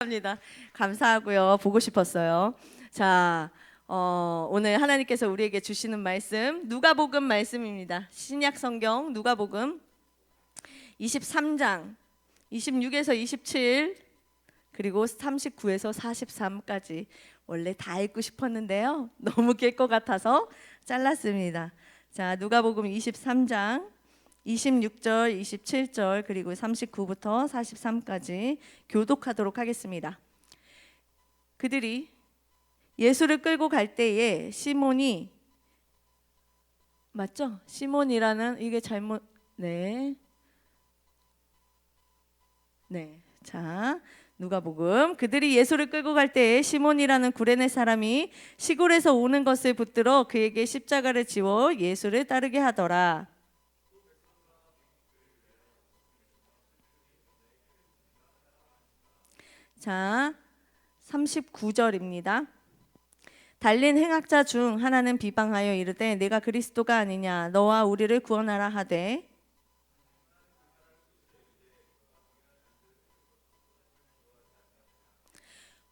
합니다. 감사하고요. 보고 싶었어요. 자, 오늘 하나님께서 우리에게 주시는 말씀 누가복음 말씀입니다. 신약 성경 누가복음 23장 26에서 27 그리고 39에서 43까지 원래 다 읽고 싶었는데요. 너무 길 것 같아서 잘랐습니다. 자, 누가복음 23장 26절, 27절 그리고 39부터 43까지 교독하도록 하겠습니다. 그들이 예수를 끌고 갈 때에 시몬이 맞죠? 시몬이라는 이게 잘못 네. 자, 누가복음 그들이 예수를 끌고 갈 때에 시몬이라는 구레네 사람이 시골에서 오는 것을 붙들어 그에게 십자가를 지워 예수를 따르게 하더라. 자, 39절입니다. 달린 행악자 중 하나는 비방하여 이르되 내가 그리스도가 아니냐 너와 우리를 구원하라 하되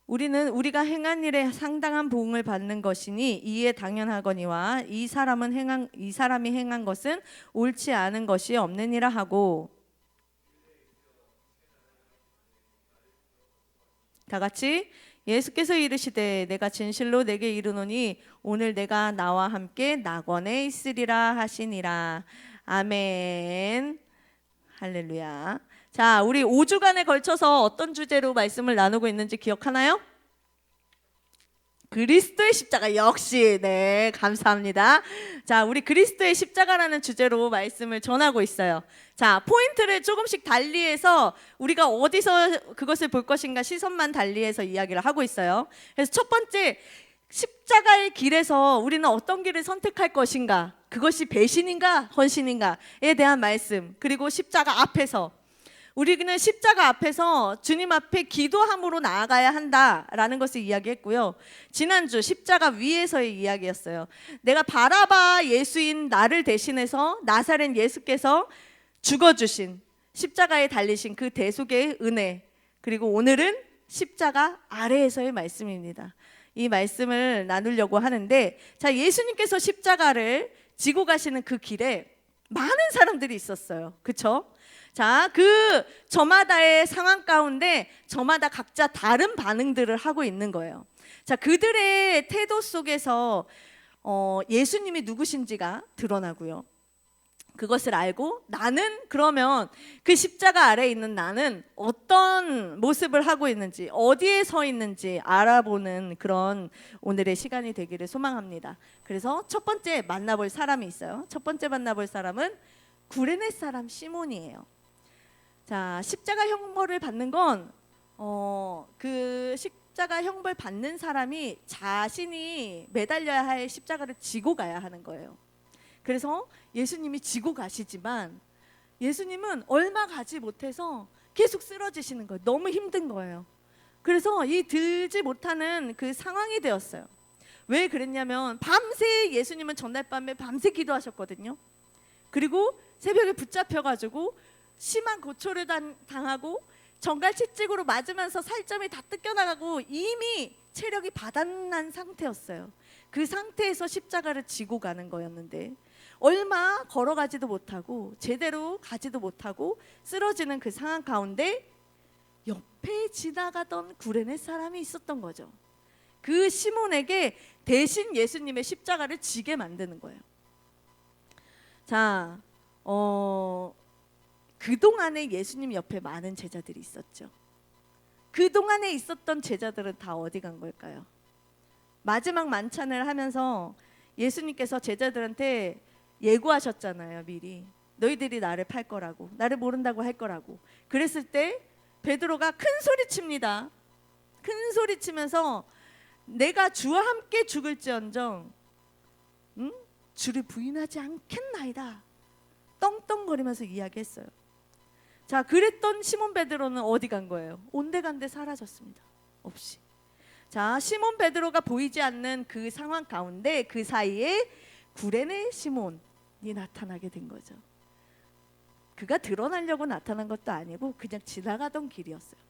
우리는 우리가 행한 일에 상당한 보응을 받는 것이니 이에 당연하거니와 이 사람이 행한 것은 옳지 않은 것이 없느니라 하고 다 같이 예수께서 이르시되 내가 진실로 내게 이르노니 오늘 내가 나와 함께 낙원에 있으리라 하시니라. 아멘. 할렐루야. 자, 우리 5주간에 걸쳐서 어떤 주제로 말씀을 나누고 있는지 기억하나요? 그리스도의 십자가. 역시 네, 감사합니다. 자, 우리 그리스도의 십자가라는 주제로 말씀을 전하고 있어요. 자, 포인트를 조금씩 달리해서 우리가 어디서 그것을 볼 것인가 시선만 달리해서 이야기를 하고 있어요. 그래서 첫 번째, 십자가의 길에서 우리는 어떤 길을 선택할 것인가, 그것이 배신인가 헌신인가에 대한 말씀, 그리고 십자가 앞에서 우리는 십자가 앞에서 주님 앞에 기도함으로 나아가야 한다라는 것을 이야기했고요. 지난주 십자가 위에서의 이야기였어요. 내가 바라바 예수인 나를 대신해서 나사렛 예수께서 죽어주신 십자가에 달리신 그 대속의 은혜, 그리고 오늘은 십자가 아래에서의 말씀입니다. 이 말씀을 나누려고 하는데, 자, 예수님께서 십자가를 지고 가시는 그 길에 많은 사람들이 있었어요. 그렇죠? 자, 그 저마다의 상황 가운데 저마다 각자 다른 반응들을 하고 있는 거예요. 자, 그들의 태도 속에서 예수님이 누구신지가 드러나고요. 그것을 알고 나는 그러면 그 십자가 아래에 있는 나는 어떤 모습을 하고 있는지, 어디에 서 있는지 알아보는 그런 오늘의 시간이 되기를 소망합니다. 그래서 첫 번째 만나볼 사람이 있어요. 첫 번째 만나볼 사람은 구레네 사람 시몬이에요. 자, 십자가 형벌을 받는 건 그 십자가 형벌 받는 사람이 자신이 매달려야 할 십자가를 지고 가야 하는 거예요. 그래서 예수님이 지고 가시지만 예수님은 얼마 가지 못해서 계속 쓰러지시는 거예요. 너무 힘든 거예요. 그래서 이 들지 못하는 그 상황이 되었어요. 왜 그랬냐면 밤새 예수님은 전날 밤에 밤새 기도하셨거든요. 그리고 새벽에 붙잡혀가지고 심한 고초를 당하고 정갈채찍으로 맞으면서 살점이 다 뜯겨나가고 이미 체력이 바닥난 상태였어요. 그 상태에서 십자가를 지고 가는 거였는데 얼마 걸어가지도 못하고 제대로 가지도 못하고 쓰러지는 그 상황 가운데 옆에 지나가던 구레네 사람이 있었던 거죠. 그 시몬에게 대신 예수님의 십자가를 지게 만드는 거예요. 자, 그동안에 예수님 옆에 많은 제자들이 있었죠. 그동안에 있었던 제자들은 다 어디 간 걸까요? 마지막 만찬을 하면서 예수님께서 제자들한테 예고하셨잖아요. 미리 너희들이 나를 팔 거라고, 나를 모른다고 할 거라고. 그랬을 때 베드로가 큰 소리 칩니다. 큰 소리 치면서 내가 주와 함께 죽을지언정 주를 부인하지 않겠나이다 떵떵거리면서 이야기했어요. 자, 그랬던 시몬 베드로는 어디 간 거예요? 온데간데 사라졌습니다. 없이. 자, 시몬 베드로가 보이지 않는 그 상황 가운데 그 사이에 구레네 시몬이 나타나게 된 거죠. 그가 드러나려고 나타난 것도 아니고 그냥 지나가던 길이었어요.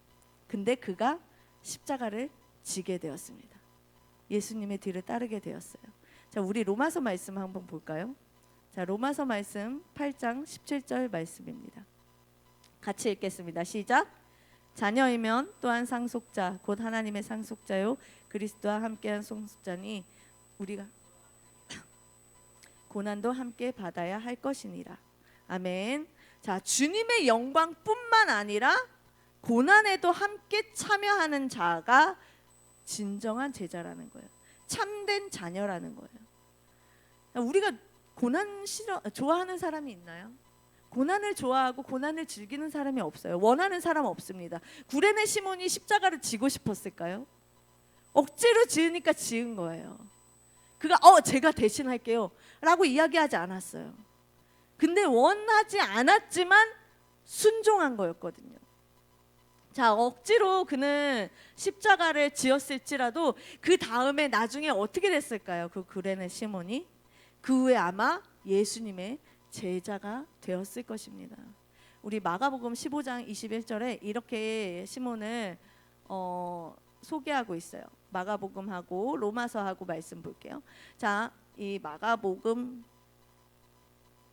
근데 그가 십자가를 지게 되었습니다. 예수님의 뒤를 따르게 되었어요. 자, 우리 로마서 말씀 한번 볼까요? 자, 로마서 말씀 8장 17절 말씀입니다. 같이 읽겠습니다. 시작. 자녀이면 또한 상속자 곧 하나님의 상속자요 그리스도와 함께한 상속자니 우리가 고난도 함께 받아야 할 것이니라. 아멘. 자, 주님의 영광뿐만 아니라 고난에도 함께 참여하는 자가 진정한 제자라는 거예요. 참된 자녀라는 거예요. 우리가 고난 좋아하는 사람이 있나요? 고난을 좋아하고 고난을 즐기는 사람이 없어요. 원하는 사람 없습니다. 구레네 시몬이 십자가를 지고 싶었을까요? 억지로 지으니까 지은 거예요. 그가 제가 대신할게요 라고 이야기하지 않았어요. 근데 원하지 않았지만 순종한 거였거든요. 자, 억지로 그는 십자가를 지었을지라도 그 다음에 나중에 어떻게 됐을까요? 그 구레네 시몬이 그 후에 아마 예수님의 제자가 되었을 것입니다. 우리 마가복음 15장 21절에 이렇게 시몬을 소개하고 있어요. 마가복음하고 로마서하고 말씀 볼게요. 자, 이 마가복음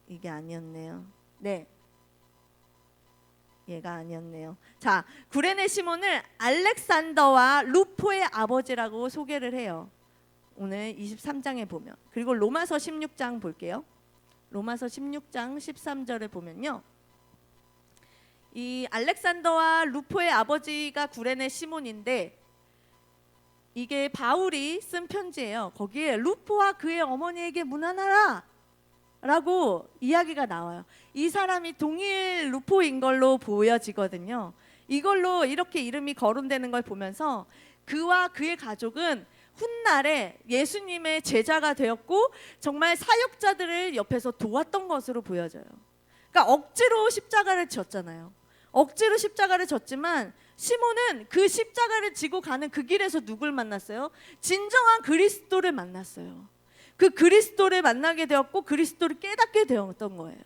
이게 아니었네요. 네, 얘가 아니었네요. 자, 구레네 시몬을 알렉산더와 루포의 아버지라고 소개를 해요. 오늘 23장에 보면. 그리고 로마서 16장 볼게요. 로마서 16장 13절에 보면요, 이 알렉산더와 루포의 아버지가 구레네 시몬인데 이게 바울이 쓴 편지예요. 거기에 루포와 그의 어머니에게 문안하라 라고 이야기가 나와요. 이 사람이 동일 루포인 걸로 보여지거든요. 이걸로 이렇게 이름이 거론되는 걸 보면서 그와 그의 가족은 훗날에 예수님의 제자가 되었고 정말 사역자들을 옆에서 도왔던 것으로 보여져요. 그러니까 억지로 십자가를 졌잖아요. 억지로 십자가를 졌지만 시몬은 그 십자가를 지고 가는 그 길에서 누굴 만났어요? 진정한 그리스도를 만났어요. 그 그리스도를 만나게 되었고 그리스도를 깨닫게 되었던 거예요.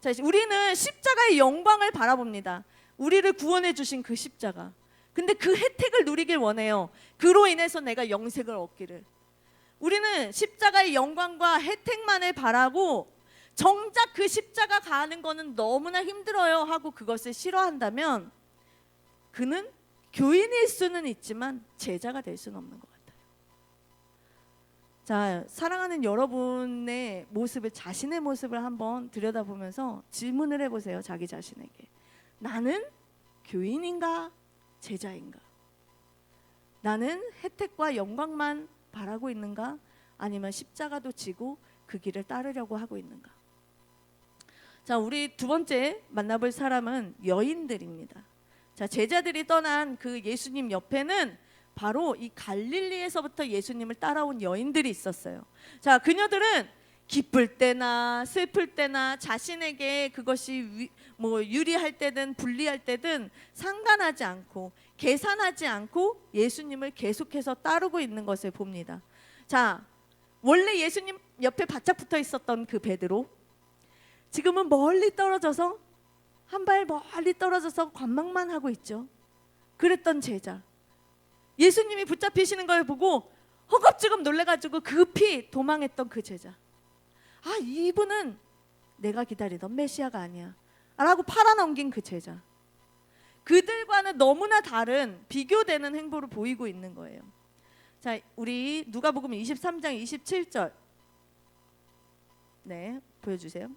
자, 우리는 십자가의 영광을 바라봅니다. 우리를 구원해 주신 그 십자가. 근데 그 혜택을 누리길 원해요. 그로 인해서 내가 영생을 얻기를. 우리는 십자가의 영광과 혜택만을 바라고 정작 그 십자가 가는 거는 너무나 힘들어요 하고 그것을 싫어한다면 그는 교인일 수는 있지만 제자가 될 수는 없는 것 같아요. 자, 사랑하는 여러분의 모습을, 자신의 모습을 한번 들여다보면서 질문을 해보세요. 자기 자신에게. 나는 교인인가? 제자인가? 나는 혜택과 영광만 바라고 있는가? 아니면 십자가도 지고 그 길을 따르려고 하고 있는가? 자, 우리 두 번째 만나볼 사람은 여인들입니다. 자, 제자들이 떠난 그 예수님 옆에는 바로 이 갈릴리에서부터 예수님을 따라온 여인들이 있었어요. 자, 그녀들은 기쁠 때나 슬플 때나 자신에게 그것이 유리할 때든 불리할 때든 상관하지 않고 계산하지 않고 예수님을 계속해서 따르고 있는 것을 봅니다. 자, 원래 예수님 옆에 바짝 붙어 있었던 그 베드로, 지금은 멀리 떨어져서 한 발 멀리 떨어져서 관망만 하고 있죠. 그랬던 제자, 예수님이 붙잡히시는 걸 보고 허겁지겁 놀래가지고 급히 도망했던 그 제자, 아, 이분은 내가 기다리던 메시아가 아니야 라고 팔아넘긴 그 제자, 그들과는 너무나 다른 비교되는 행보를 보이고 있는 거예요. 자, 우리 누가복음 23장 27절 네, 보여주세요.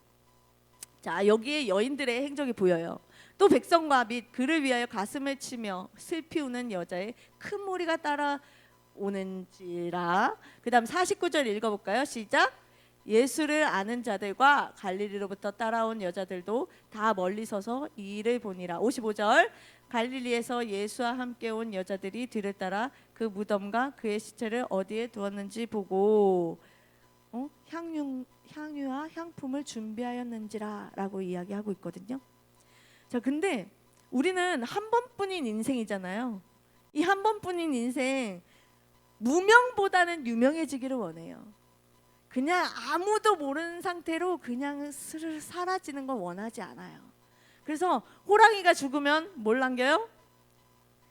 자, 여기에 여인들의 행적이 보여요. 또 백성과 및 그를 위하여 가슴을 치며 슬피 우는 여자의 큰 무리가 따라오는지라. 그 다음 49절 읽어볼까요? 시작. 예수를 아는 자들과 갈릴리로부터 따라온 여자들도 다 멀리 서서 이 일을 보니라. 55절. 갈릴리에서 예수와 함께 온 여자들이 뒤를 따라 그 무덤과 그의 시체를 어디에 두었는지 보고 향유와 향품을 준비하였는지라 라고 이야기하고 있거든요. 자, 근데 우리는 한 번뿐인 인생이잖아요. 이 한 번뿐인 인생, 무명보다는 유명해지기를 원해요. 그냥 아무도 모르는 상태로 그냥 스르르 사라지는 걸 원하지 않아요. 그래서 호랑이가 죽으면 뭘 남겨요?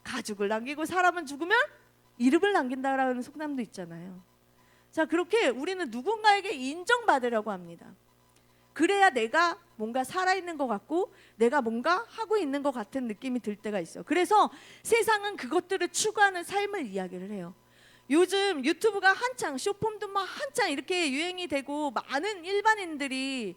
가족을 남기고 사람은 죽으면 이름을 남긴다라는 속담도 있잖아요. 자, 그렇게 우리는 누군가에게 인정받으려고 합니다. 그래야 내가 뭔가 살아있는 것 같고 내가 뭔가 하고 있는 것 같은 느낌이 들 때가 있어요. 그래서 세상은 그것들을 추구하는 삶을 이야기를 해요. 요즘 유튜브가 한창, 쇼폼도 막 한창 이렇게 유행이 되고 많은 일반인들이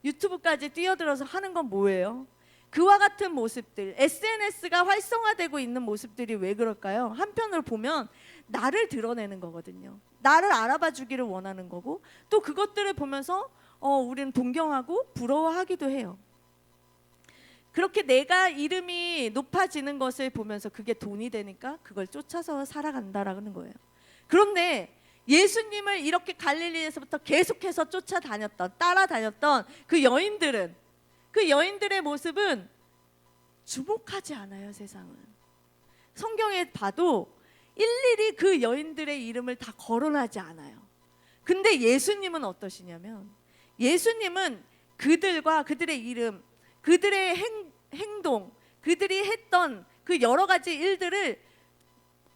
유튜브까지 뛰어들어서 하는 건 뭐예요? 그와 같은 모습들, SNS가 활성화되고 있는 모습들이 왜 그럴까요? 한편으로 보면 나를 드러내는 거거든요. 나를 알아봐 주기를 원하는 거고, 또 그것들을 보면서 우리는 동경하고 부러워하기도 해요. 그렇게 내가 이름이 높아지는 것을 보면서 그게 돈이 되니까 그걸 쫓아서 살아간다라는 거예요. 그런데 예수님을 이렇게 갈릴리에서부터 계속해서 쫓아다녔던, 따라다녔던 그 여인들의 모습은 주목하지 않아요, 세상은. 성경에 봐도 일일이 그 여인들의 이름을 다 거론하지 않아요. 근데 예수님은 어떠시냐면, 예수님은 그들과 그들의 이름, 그들의 행동, 그들이 했던 그 여러 가지 일들을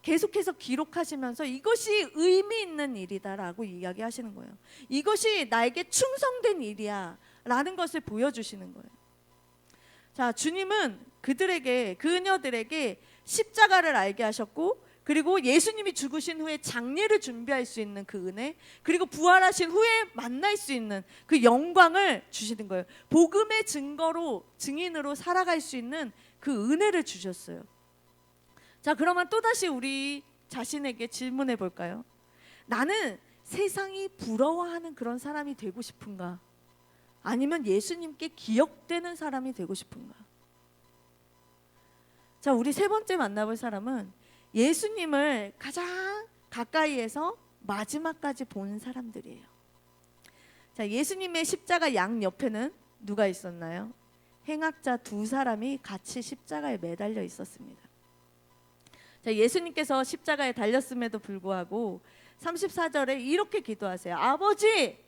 계속해서 기록하시면서 이것이 의미 있는 일이다라고 이야기하시는 거예요. 이것이 나에게 충성된 일이야 라는 것을 보여주시는 거예요. 자, 주님은 그녀들에게 십자가를 알게 하셨고, 그리고 예수님이 죽으신 후에 장례를 준비할 수 있는 그 은혜, 그리고 부활하신 후에 만날 수 있는 그 영광을 주시는 거예요. 복음의 증인으로 살아갈 수 있는 그 은혜를 주셨어요. 자, 그러면 또다시 우리 자신에게 질문해 볼까요? 나는 세상이 부러워하는 그런 사람이 되고 싶은가? 아니면 예수님께 기억되는 사람이 되고 싶은가? 자, 우리 세 번째 만나볼 사람은 예수님을 가장 가까이에서 마지막까지 본 사람들이에요. 자, 예수님의 십자가 양 옆에는 누가 있었나요? 행악자 두 사람이 같이 십자가에 매달려 있었습니다. 자, 예수님께서 십자가에 달렸음에도 불구하고 34절에 이렇게 기도하세요. 아버지,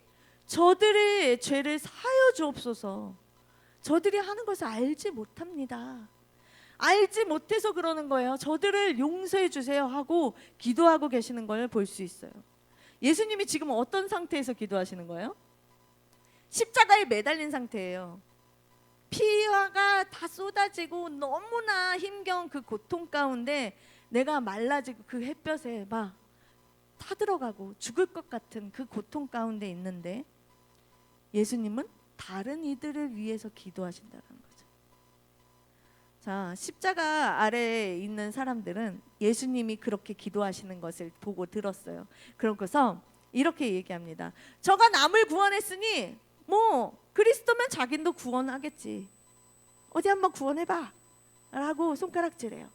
저들의 죄를 사하여 주옵소서. 저들이 하는 것을 알지 못합니다. 알지 못해서 그러는 거예요. 저들을 용서해 주세요 하고 기도하고 계시는 걸 볼 수 있어요. 예수님이 지금 어떤 상태에서 기도하시는 거예요? 십자가에 매달린 상태예요. 피가 다 쏟아지고 너무나 힘겨운 그 고통 가운데 내가 말라지고 그 햇볕에 막 타들어가고 죽을 것 같은 그 고통 가운데 있는데 예수님은 다른 이들을 위해서 기도하신다는 거죠. 자, 십자가 아래에 있는 사람들은 예수님이 그렇게 기도하시는 것을 보고 들었어요. 그러고서 이렇게 얘기합니다. 저가 남을 구원했으니 뭐 그리스도면 자기도 구원하겠지. 어디 한번 구원해봐 라고 손가락질해요.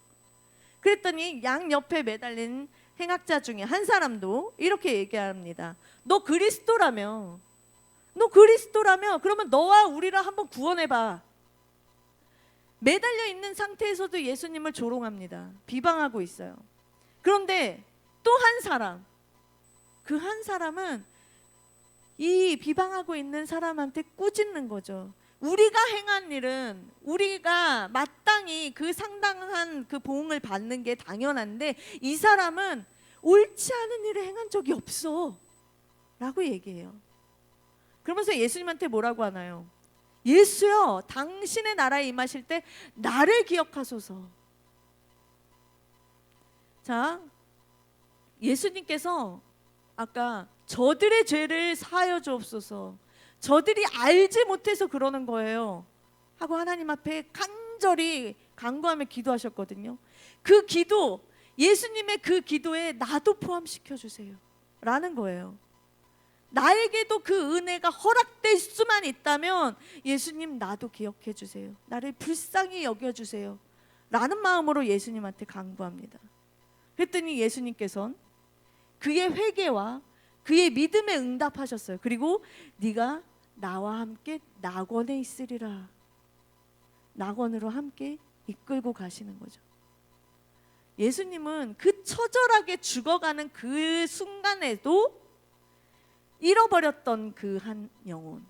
그랬더니 양 옆에 매달린 행악자 중에 한 사람도 이렇게 얘기합니다. 너 그리스도라며 그러면 너와 우리를 한번 구원해봐. 매달려 있는 상태에서도 예수님을 조롱합니다. 비방하고 있어요. 그런데 또 한 사람, 그 한 사람은 이 비방하고 있는 사람한테 꾸짖는 거죠. 우리가 행한 일은 우리가 마땅히 그 상당한 그 보응을 받는 게 당연한데 이 사람은 옳지 않은 일을 행한 적이 없어 라고 얘기해요. 그러면서 예수님한테 뭐라고 하나요? 예수여, 당신의 나라에 임하실 때 나를 기억하소서. 자, 예수님께서 아까 저들의 죄를 사하여 주옵소서, 저들이 알지 못해서 그러는 거예요 하고 하나님 앞에 간절히 간구하며 기도하셨거든요. 그 기도, 예수님의 그 기도에 나도 포함시켜 주세요 라는 거예요. 나에게도 그 은혜가 허락될 수만 있다면 예수님 나도 기억해 주세요, 나를 불쌍히 여겨주세요 라는 마음으로 예수님한테 간구합니다. 그랬더니 예수님께서는 그의 회개와 그의 믿음에 응답하셨어요. 그리고 네가 나와 함께 낙원에 있으리라, 낙원으로 함께 이끌고 가시는 거죠. 예수님은 그 처절하게 죽어가는 그 순간에도 잃어버렸던 그 한 영혼,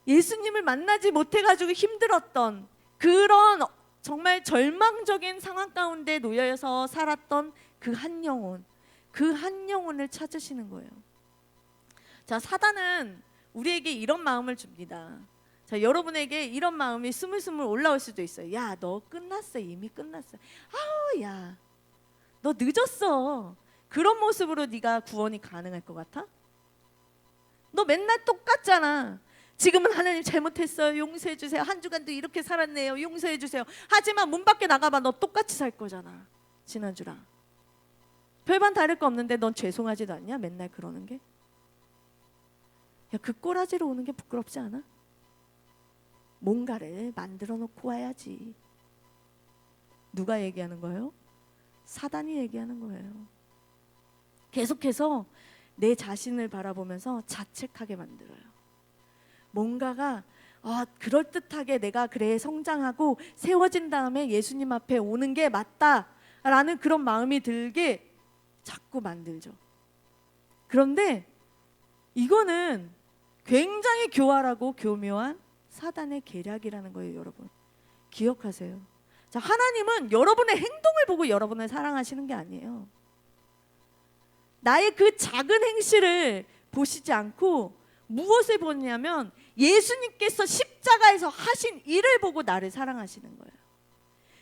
예수님을 만나지 못해가지고 힘들었던 그런 정말 절망적인 상황 가운데 놓여서 살았던 그 한 영혼, 그 한 영혼을 찾으시는 거예요. 자, 사단은 우리에게 이런 마음을 줍니다. 자, 여러분에게 이런 마음이 스물스물 올라올 수도 있어요. 야, 너 끝났어. 이미 끝났어. 아우, 야, 너 늦었어. 그런 모습으로 네가 구원이 가능할 것 같아? 너 맨날 똑같잖아. 지금은 하나님 잘못했어요. 용서해 주세요. 한 주간도 이렇게 살았네요. 용서해 주세요. 하지만 문 밖에 나가봐. 너 똑같이 살 거잖아. 지난주랑. 별반 다를 거 없는데 넌 죄송하지도 않냐? 맨날 그러는 게. 야, 그 꼬라지로 오는 게 부끄럽지 않아? 뭔가를 만들어 놓고 와야지. 누가 얘기하는 거예요? 사단이 얘기하는 거예요. 계속해서 내 자신을 바라보면서 자책하게 만들어요. 뭔가가 그럴듯하게 내가 그래 성장하고 세워진 다음에 예수님 앞에 오는 게 맞다라는 그런 마음이 들게 자꾸 만들죠. 그런데 이거는 굉장히 교활하고 교묘한 사단의 계략이라는 거예요, 여러분. 기억하세요. 자, 하나님은 여러분의 행동을 보고 여러분을 사랑하시는 게 아니에요. 나의 그 작은 행실을 보시지 않고 무엇을 보냐면 예수님께서 십자가에서 하신 일을 보고 나를 사랑하시는 거예요.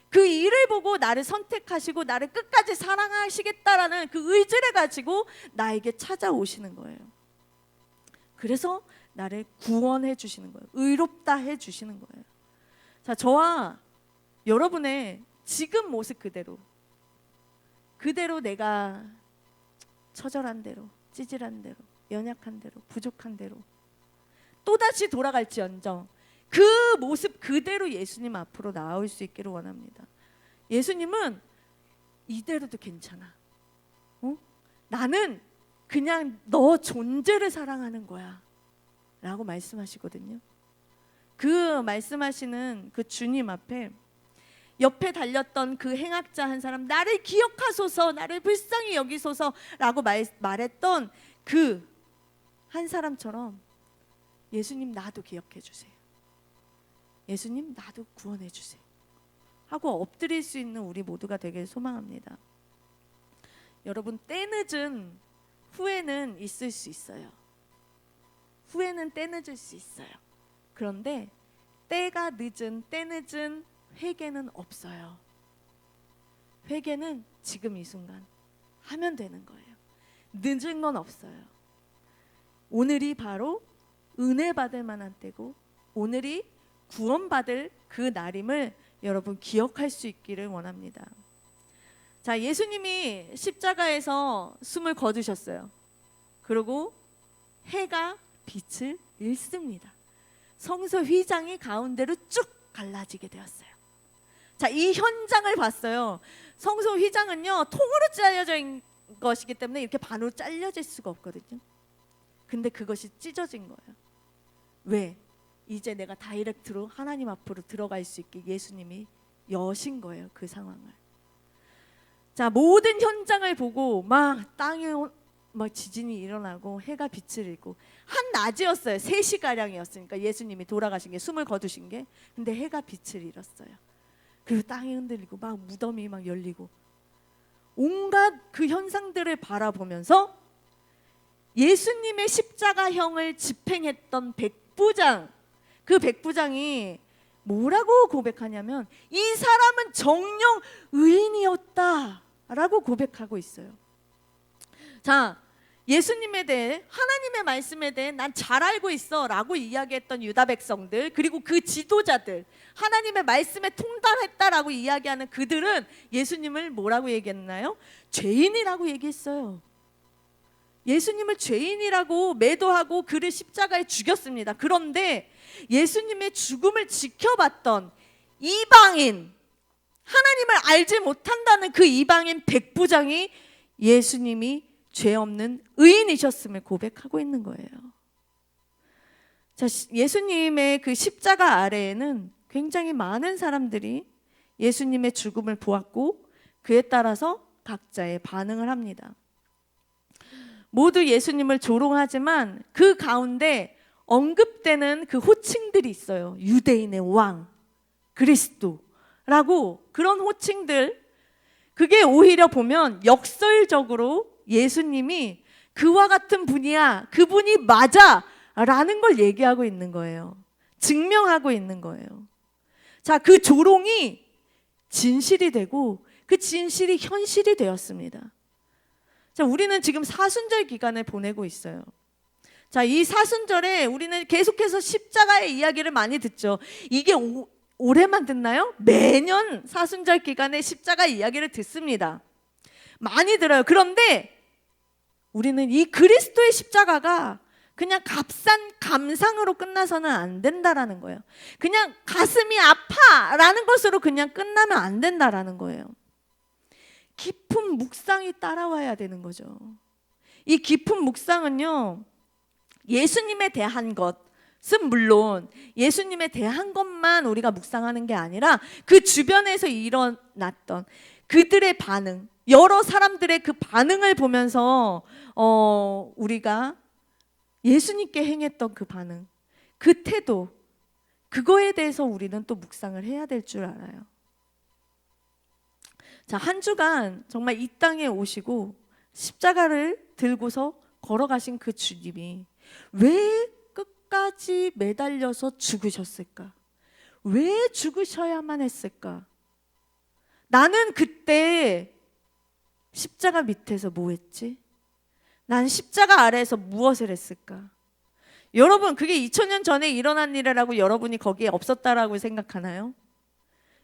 그 일을 보고 나를 선택하시고 나를 끝까지 사랑하시겠다라는 그 의지를 가지고 나에게 찾아오시는 거예요. 그래서 나를 구원해 주시는 거예요. 의롭다 해 주시는 거예요. 자, 저와 여러분의 지금 모습 그대로 내가 처절한 대로, 찌질한 대로, 연약한 대로, 부족한 대로 또다시 돌아갈지언정 그 모습 그대로 예수님 앞으로 나올 수 있기를 원합니다. 예수님은 이대로도 괜찮아. 나는 그냥 너 존재를 사랑하는 거야 라고 말씀하시거든요. 그 말씀하시는 그 주님 앞에 옆에 달렸던 그 행악자 한 사람, 나를 기억하소서, 나를 불쌍히 여기소서라고 말했던 그 한 사람처럼 예수님 나도 기억해 주세요. 예수님 나도 구원해 주세요 하고 엎드릴 수 있는 우리 모두가 되길 소망합니다. 여러분, 때늦은 후회는 있을 수 있어요. 후회는 때늦을 수 있어요. 그런데 때늦은 회개는 없어요. 회개는 지금 이 순간 하면 되는 거예요. 늦은 건 없어요. 오늘이 바로 은혜 받을 만한 때고 오늘이 구원받을 그 날임을 여러분 기억할 수 있기를 원합니다. 자, 예수님이 십자가에서 숨을 거두셨어요. 그리고 해가 빛을 잃습니다. 성소 휘장이 가운데로 쭉 갈라지게 되었어요. 자, 이 현장을 봤어요. 성소 휘장은요, 통으로 잘려져 있는 것이기 때문에 이렇게 반으로 잘려질 수가 없거든요. 근데 그것이 찢어진 거예요. 왜? 이제 내가 다이렉트로 하나님 앞으로 들어갈 수 있게 예수님이 여신 거예요, 그 상황을. 자, 모든 현장을 보고 막 땅에 막 지진이 일어나고 해가 빛을 잃고 한낮이었어요. 3시가량이었으니까 예수님이 돌아가신 게, 숨을 거두신 게. 근데 해가 빛을 잃었어요. 그리고 땅이 흔들리고 막 무덤이 막 열리고 온갖 그 현상들을 바라보면서 예수님의 십자가형을 집행했던 백부장, 그 백부장이 뭐라고 고백하냐면 이 사람은 정녕 의인이었다라고 고백하고 있어요. 자, 예수님에 대해, 하나님의 말씀에 대해 난 잘 알고 있어 라고 이야기했던 유다 백성들, 그리고 그 지도자들, 하나님의 말씀에 통달했다라고 이야기하는 그들은 예수님을 뭐라고 얘기했나요? 죄인이라고 얘기했어요. 예수님을 죄인이라고 매도하고 그를 십자가에 죽였습니다. 그런데 예수님의 죽음을 지켜봤던 이방인, 하나님을 알지 못한다는 그 이방인 백부장이 예수님이 죄 없는 의인이셨음을 고백하고 있는 거예요. 자, 예수님의 그 십자가 아래에는 굉장히 많은 사람들이 예수님의 죽음을 보았고 그에 따라서 각자의 반응을 합니다. 모두 예수님을 조롱하지만 그 가운데 언급되는 그 호칭들이 있어요. 유대인의 왕, 그리스도 라고 그런 호칭들, 그게 오히려 보면 역설적으로 예수님이 그와 같은 분이야, 그분이 맞아 라는 걸 얘기하고 있는 거예요. 증명하고 있는 거예요. 자, 그 조롱이 진실이 되고 그 진실이 현실이 되었습니다. 자, 우리는 지금 사순절 기간을 보내고 있어요. 자, 이 사순절에 우리는 계속해서 십자가의 이야기를 많이 듣죠. 이게 올해만 듣나요? 매년 사순절 기간에 십자가 이야기를 듣습니다. 많이 들어요. 그런데 우리는 이 그리스도의 십자가가 그냥 값싼 감상으로 끝나서는 안 된다라는 거예요. 그냥 가슴이 아파라는 것으로 그냥 끝나면 안 된다라는 거예요. 깊은 묵상이 따라와야 되는 거죠. 이 깊은 묵상은요, 예수님에 대한 것은 물론 예수님에 대한 것만 우리가 묵상하는 게 아니라 그 주변에서 일어났던 그들의 반응, 여러 사람들의 그 반응을 보면서 우리가 예수님께 행했던 그 반응, 그 태도, 그거에 대해서 우리는 또 묵상을 해야 될 줄 알아요. 자, 한 주간 정말 이 땅에 오시고 십자가를 들고서 걸어가신 그 주님이 왜 끝까지 매달려서 죽으셨을까? 왜 죽으셔야만 했을까? 나는 그때 십자가 밑에서 뭐 했지? 난 십자가 아래에서 무엇을 했을까? 여러분, 그게 2000년 전에 일어난 일이라고 여러분이 거기에 없었다라고 생각하나요?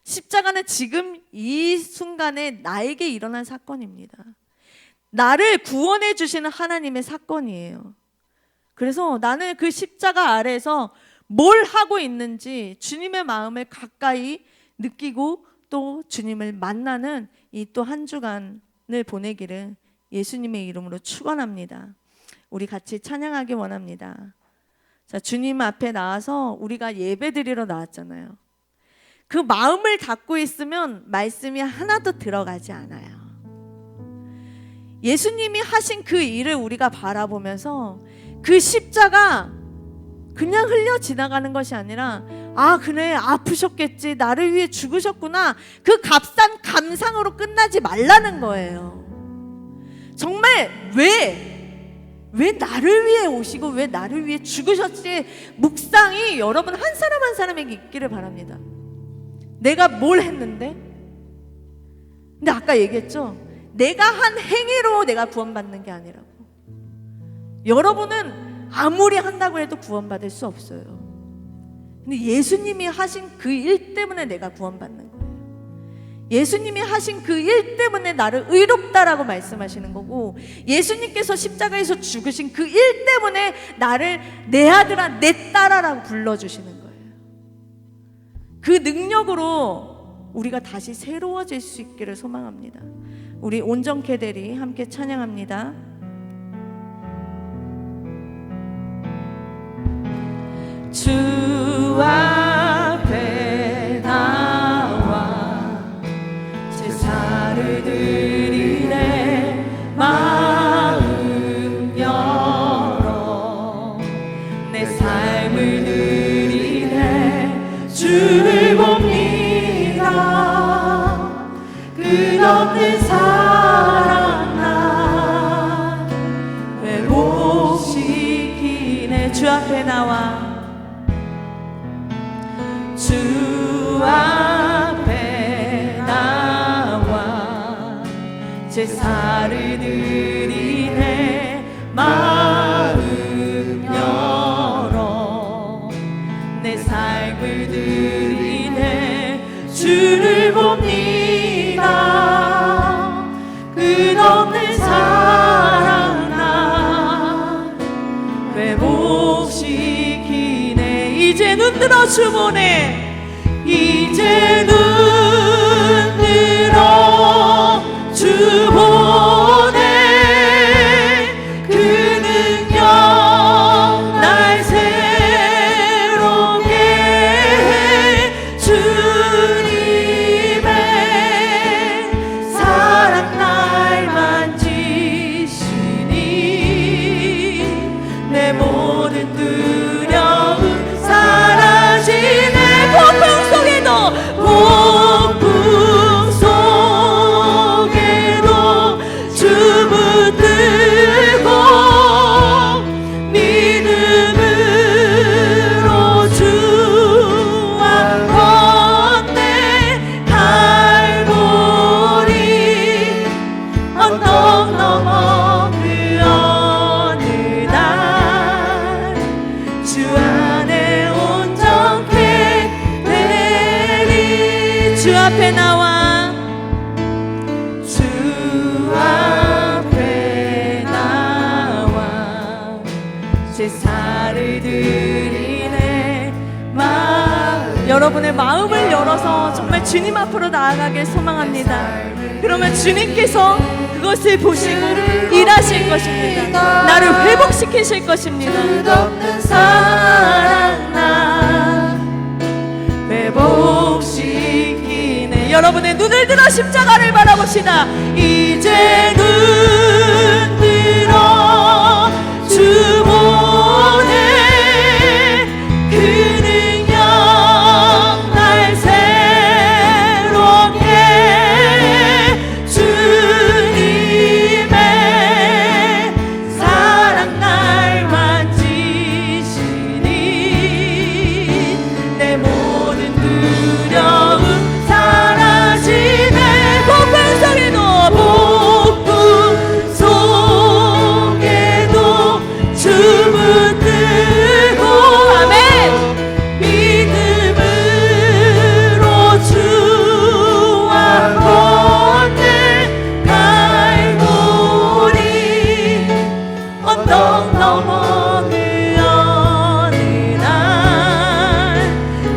십자가는 지금 이 순간에 나에게 일어난 사건입니다. 나를 구원해 주시는 하나님의 사건이에요. 그래서 나는 그 십자가 아래에서 뭘 하고 있는지 주님의 마음을 가까이 느끼고 또 주님을 만나는 이 또 한 주간을 보내기를 예수님의 이름으로 축원합니다. 우리 같이 찬양하기 원합니다. 자, 주님 앞에 나와서 우리가 예배드리러 나왔잖아요. 그 마음을 닫고 있으면 말씀이 하나도 들어가지 않아요. 예수님이 하신 그 일을 우리가 바라보면서 그 십자가 그냥 흘려 지나가는 것이 아니라, 아, 그래, 아프셨겠지, 나를 위해 죽으셨구나, 그 값싼 감상으로 끝나지 말라는 거예요. 정말 왜 나를 위해 오시고 왜 나를 위해 죽으셨지, 묵상이 여러분 한 사람 한 사람에게 있기를 바랍니다. 내가 뭘 했는데? 근데 아까 얘기했죠, 내가 한 행위로 내가 구원받는 게 아니라고. 여러분은 아무리 한다고 해도 구원받을 수 없어요. 근데 예수님이 하신 그 일 때문에 내가 구원받는 거예요. 예수님이 하신 그 일 때문에 나를 의롭다라고 말씀하시는 거고, 예수님께서 십자가에서 죽으신 그 일 때문에 나를 내 아들아, 내 딸아라고 불러주시는 거예요. 그 능력으로 우리가 다시 새로워질 수 있기를 소망합니다. 우리 온전케대리 함께 찬양합니다. 주 앞에 나와 제사를 드리네, 마음 열어 내 삶을 드리네, 주를 봅니다. 끝없는 사랑 나 회복시키네. 주 앞에 나와, 주 앞에 나와 제사를 드리네, 마음 열어 내 삶을 드리네, 주를 봅니다. 끝없는 사랑 나 회복시키네. 이제 눈 들어 주 보네, 이제 눈 들어 주 보네, 그 능력 날 새롭게 해, 주님의 사랑 날 만지시니 내 모든 두려움 사라지네. 드리네. 여러분의 마음을 열어서 정말 주님 앞으로 나아가길 소망합니다. 그러면 주님께서 그것을 보시고 일하실 것입니다. 나를 회복시키실 것입니다. 끝없는 사랑 나 회복시키네. 여러분의 눈을 들어 십자가를 바라봅시다. 이제 눈 들어 주 보네. 그 능력 날 새롭게 주님의 사랑 날 만지시니 내 모든 두려움 사라지네. 폭풍 속에도 춤을 뜨고 아멘. 믿음으로 주와 걷네. 갈보리 언덕 넘어 그 어느 날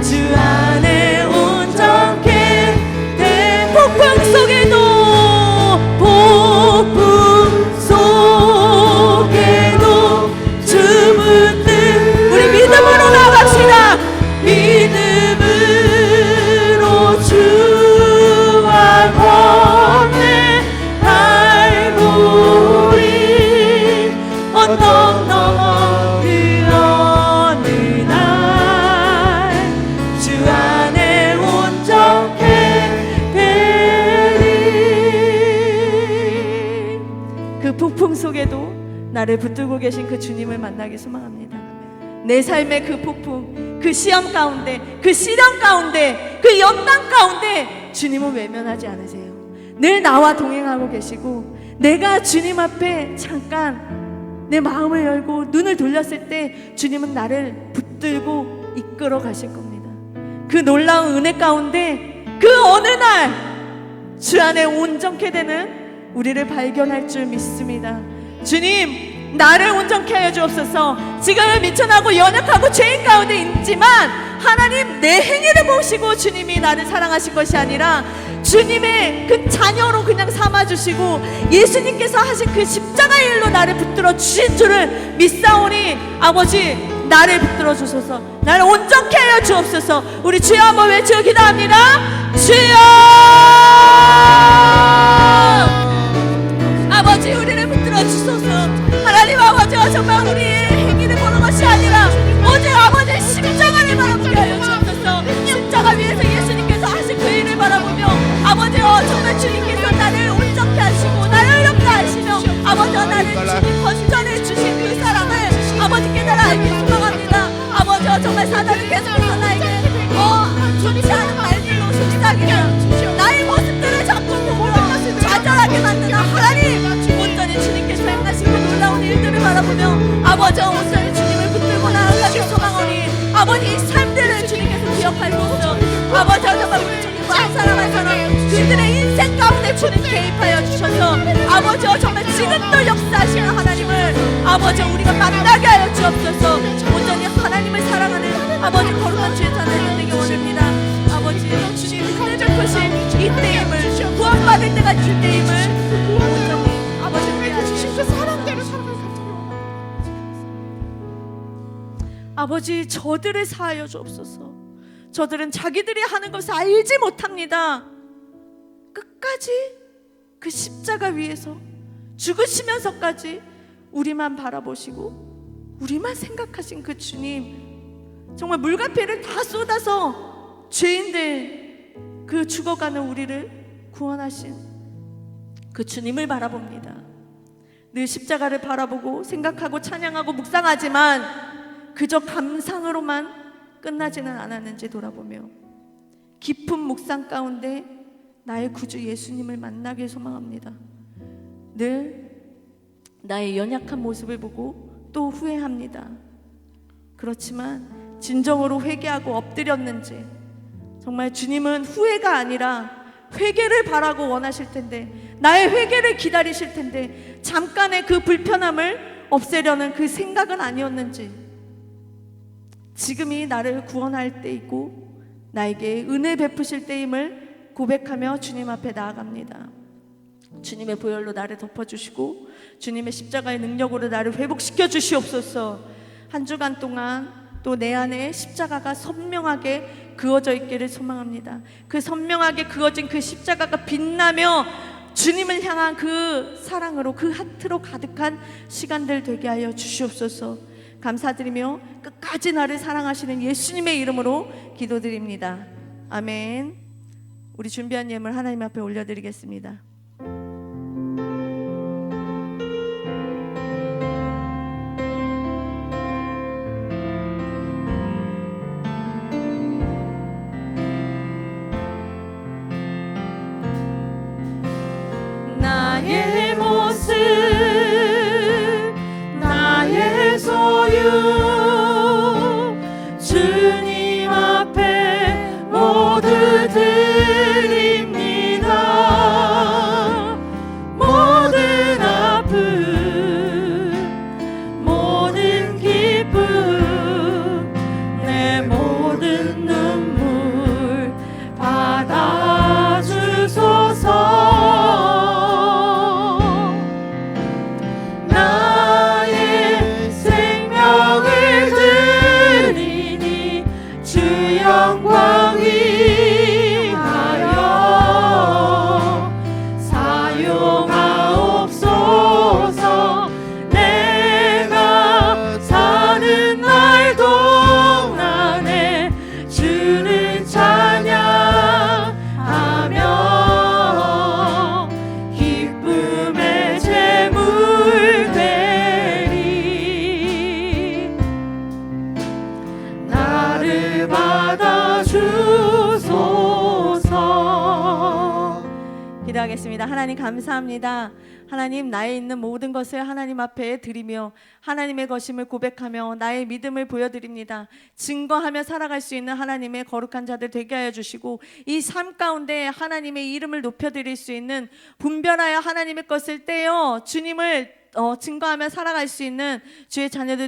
주 안에 온전케 된 폭풍 속에도 우리 믿음으로 나갑시다. 믿음으로 주와 걷네. 갈보리 언덕 넘어 그 어느 날 주 안에 온전케 되리. 그 폭풍 속에도 나를 붙들고 계신 그 주님을 만나기 소망합니다. 내 삶의 그 폭풍, 그 시험 가운데, 그 시련 가운데, 그 연단 가운데 주님은 외면하지 않으세요. 늘 나와 동행하고 계시고, 내가 주님 앞에 잠깐 내 마음을 열고 눈을 돌렸을 때 주님은 나를 붙들고 이끌어 가실 겁니다. 그 놀라운 은혜 가운데 그 어느 날 주 안에 온전케 되는 우리를 발견할 줄 믿습니다. 주님, 나를 온전케 하여 주옵소서. 지금은 미천하고 연약하고 죄인 가운데 있지만 하나님, 내 행위를 보시고 주님이 나를 사랑하신 것이 아니라 주님의 그 자녀로 그냥 삼아주시고 예수님께서 하신 그 십자가의 일로 나를 붙들어 주신 줄을 믿사오니 아버지, 나를 붙들어 주소서. 나를 온전케 하여 주옵소서. 우리 주여 한번 외쳐 기도합니다. 주여! 아버지, 우리를 붙들어 주소서. 하나님 아버지와 정말 우리의 행위를 보는 것이 아니라 오직 아버지의 십자가를 바라보게 하여 주옵소서. 십자가 위에서 예수님께서 하신 그 일을 바라보며 아버지와 정말 주님께서 나를 온전케 하시고 나를 의롭게 하시며 아버지와 나를 주님 건전해 주신 그 사랑을 아버지 깨달아 알기 소망합니다. 아버지와 정말 사단을 계속해서 나에게 좋지 않은 말들로 속삭이며 나의 모습들을 자꾸 보고 좌절하게 만드는 하나님, 온전히 주님께서 행하신 그 놀라운 일들을 바라보며 아버지와 온전히 주님을 붙들고 나아가기 소망하니 아버지, 이 삶들을 주님께서 기억할 수 없어 아버지와 정말 우리 주님과 한 사람 한 사람 그들의 인생 가운데 주님 개입하여 주셔서 아버지와 정말 지금도 역사하시는 하나님을 아버지 우리가 만나게 하여 주옵소서. 온전히 하나님을 사랑하는 아버지 거룩한 주의 자녀들 되게 원합니다. 아버지, 주님 은혜 베푸신 이때임을, 구원받을 때가 이때임을 온전히 아버지 우리 아시는 그 사람대로 살아갈 아버지, 저들을 사하여 주옵소서. 저들은 자기들이 하는 것을 알지 못합니다. 끝까지 그 십자가 위에서 죽으시면서까지 우리만 바라보시고 우리만 생각하신 그 주님, 정말 물과 피를 다 쏟아서 죄인들, 그 죽어가는 우리를 구원하신 그 주님을 바라봅니다. 늘 십자가를 바라보고 생각하고 찬양하고 묵상하지만 그저 감상으로만 끝나지는 않았는지 돌아보며 깊은 묵상 가운데 나의 구주 예수님을 만나길 소망합니다. 늘 나의 연약한 모습을 보고 또 후회합니다. 그렇지만 진정으로 회개하고 엎드렸는지, 정말 주님은 후회가 아니라 회개를 바라고 원하실 텐데, 나의 회개를 기다리실 텐데 잠깐의 그 불편함을 없애려는 그 생각은 아니었는지 지금이 나를 구원할 때이고 나에게 은혜 베푸실 때임을 고백하며 주님 앞에 나아갑니다. 주님의 보혈로 나를 덮어주시고 주님의 십자가의 능력으로 나를 회복시켜 주시옵소서. 한 주간 동안 또 내 안에 십자가가 선명하게 그어져 있기를 소망합니다. 그 선명하게 그어진 그 십자가가 빛나며 주님을 향한 그 사랑으로, 그 하트로 가득한 시간들 되게 하여 주시옵소서. 감사드리며 끝까지 나를 사랑하시는 예수님의 이름으로 기도드립니다. 아멘. 우리 준비한 예물 하나님 앞에 올려드리겠습니다. 나의 모습 나의 소유 주님 앞에 모두 드립니다. 모든 아픔 모든 기쁨 내 모든 눈물 받아주소서. 영광 위하여 사용하옵소서. 내가 사는 날 동안에 주를 찬양하며 기쁨의 제물 되리. 나를 받아주소서. 기도하겠습니다. 하나님 감사합니다. 하나님, 나에 있는 모든 것을 하나님 앞에 드리며 하나님의 것임을 고백하며 나의 믿음을 보여드립니다. 증거하며 살아갈 수 있는 하나님의 거룩한 자들 되게 하여 주시고 이 삶 가운데 하나님의 이름을 높여드릴 수 있는 분별하여 하나님의 것을 떼어 주님을 증거하며 살아갈 수 있는 주의 자녀들